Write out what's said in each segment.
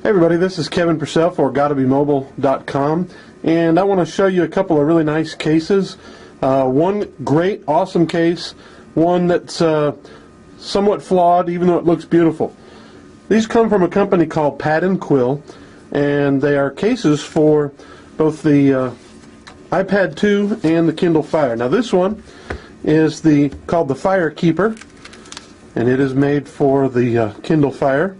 Hey everybody, this is Kevin Purcell for GottaBeMobile.com, and I want to show you a couple of really nice cases. One great, awesome case, one that's somewhat flawed even though it looks beautiful. These come from a company called Pad & Quill, and they are cases for both the iPad 2 and the Kindle Fire. Now this one is called the Fire Keeper, and it is made for the Kindle Fire.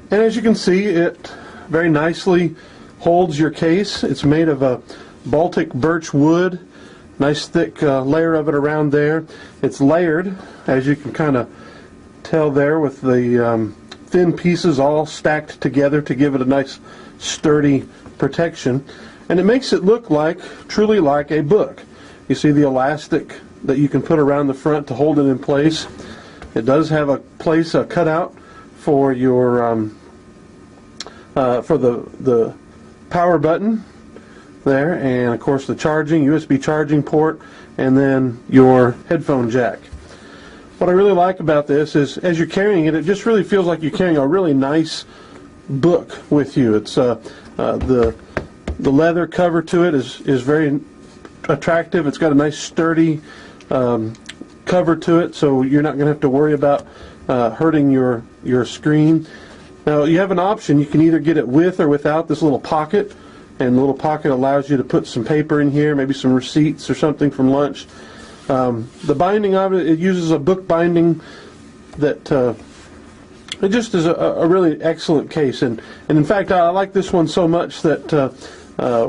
And as you can see, it very nicely holds your case. It's made of a Baltic birch wood, nice thick layer of it around there. It's layered, as you can kind of tell there, with the thin pieces all stacked together to give it a nice sturdy protection. And it makes it look truly like a book. You see the elastic that you can put around the front to hold it in place. It does have a cutout for your for the power button there, and of course the USB charging port, and then your headphone jack. What I really like about this is, as you're carrying it, it just really feels like you're carrying a really nice book with you. It's the leather cover to it is very attractive. It's got a nice sturdy cover to it, so you're not going to have to worry about hurting your screen. Now you have an option. You can either get it with or without this little pocket, and the little pocket allows you to put some paper in here, maybe some receipts or something from lunch. The binding of it uses a book binding that it just is a really excellent case, and in fact I like this one so much that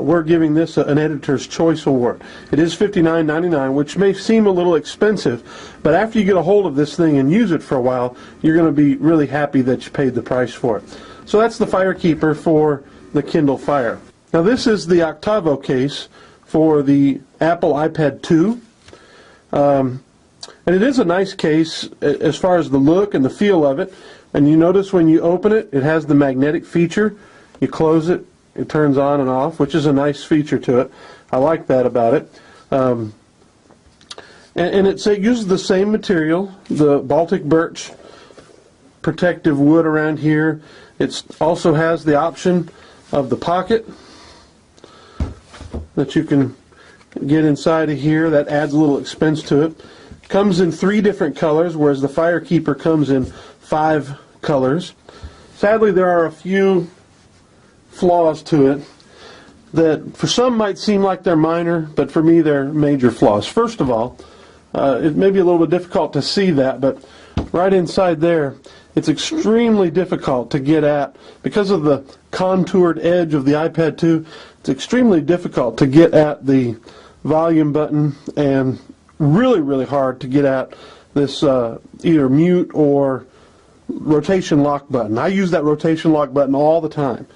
we're giving this an Editor's Choice Award. It is $59.99, which may seem a little expensive, but after you get a hold of this thing and use it for a while, you're going to be really happy that you paid the price for it. So that's the Fire Keeper for the Kindle Fire. Now this is the Octavo case for the Apple iPad 2. And it is a nice case as far as the look and the feel of it. And you notice when you open it, it has the magnetic feature. You close it, it turns on and off, which is a nice feature to it. I like that about it. And it uses the same material, the Baltic birch protective wood around here. It also has the option of the pocket that you can get inside of here. That adds a little expense to it. Comes in 3 different colors, whereas the Fire Keeper comes in 5 colors. Sadly, there are a few flaws to it that for some might seem like they're minor, but for me they're major flaws. First of all, it may be a little bit difficult to see that, but right inside there, it's extremely difficult to get at. Because of the contoured edge of the iPad 2, it's extremely difficult to get at the volume button, and really, really hard to get at this either mute or rotation lock button. I use that rotation lock button all the time.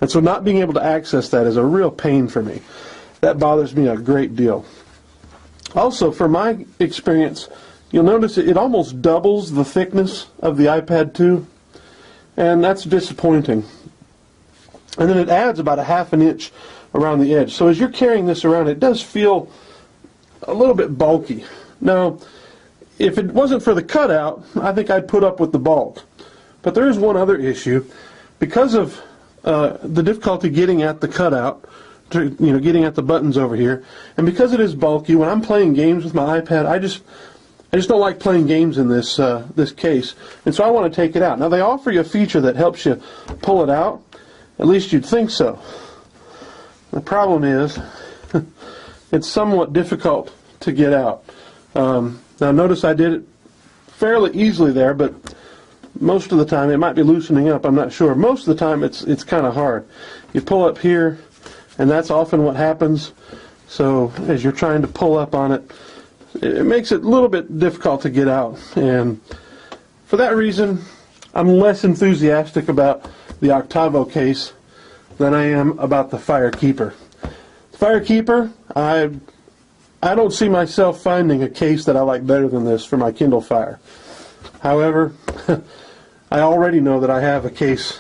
And so not being able to access that is a real pain for me. That bothers me a great deal. Also, from my experience, you'll notice it almost doubles the thickness of the iPad 2, and that's disappointing. And then it adds about a ½ an inch around the edge. So as you're carrying this around, it does feel a little bit bulky. Now, if it wasn't for the cutout, I think I'd put up with the bulk. But there is one other issue. Because of the difficulty getting at the cutout, getting at the buttons over here, and because it is bulky, when I'm playing games with my iPad, I just don't like playing games in this this case, and so I want to take it out. Now they offer you a feature that helps you pull it out. At least you'd think so. The problem is it's somewhat difficult to get out. Now notice I did it fairly easily there, but most of the time it might be loosening up, I'm not sure. Most of the time it's kind of hard. You pull up here, and that's often what happens. So as you're trying to pull up on it, it makes it a little bit difficult to get out. And for that reason, I'm less enthusiastic about the Octavo case than I am about the Fire Keeper. The Fire Keeper, I don't see myself finding a case that I like better than this for my Kindle Fire. However, I already know that I have a case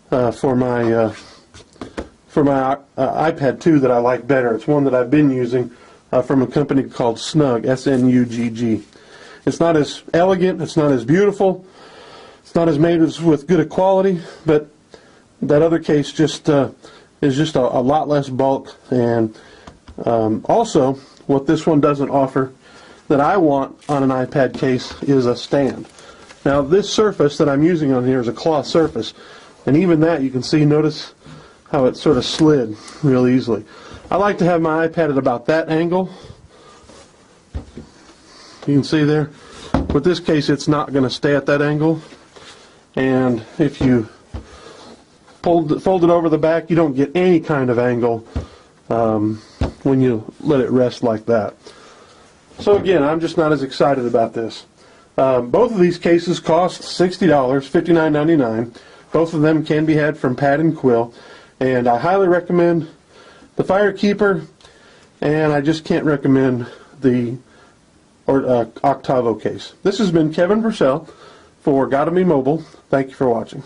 for my iPad 2 that I like better. It's one that I've been using from a company called Snugg, S-N-U-G-G. It's not as elegant, it's not as beautiful, It's not as made with good a quality, but that other case just is just a lot less bulk. And also, what this one doesn't offer that I want on an iPad case is a stand. Now, this surface that I'm using on here is a cloth surface, and even that, you can see, notice how it sort of slid real easily. I like to have my iPad at about that angle. You can see there. With this case, it's not going to stay at that angle, and if you fold it over the back, you don't get any kind of angle when you let it rest like that. So again, I'm just not as excited about this. Both of these cases cost $60, $59.99. Both of them can be had from Pad and Quill, and I highly recommend the Firekeeper, and I just can't recommend the Octavo case. This has been Kevin Purcell for Gotomy Mobile. Thank you for watching.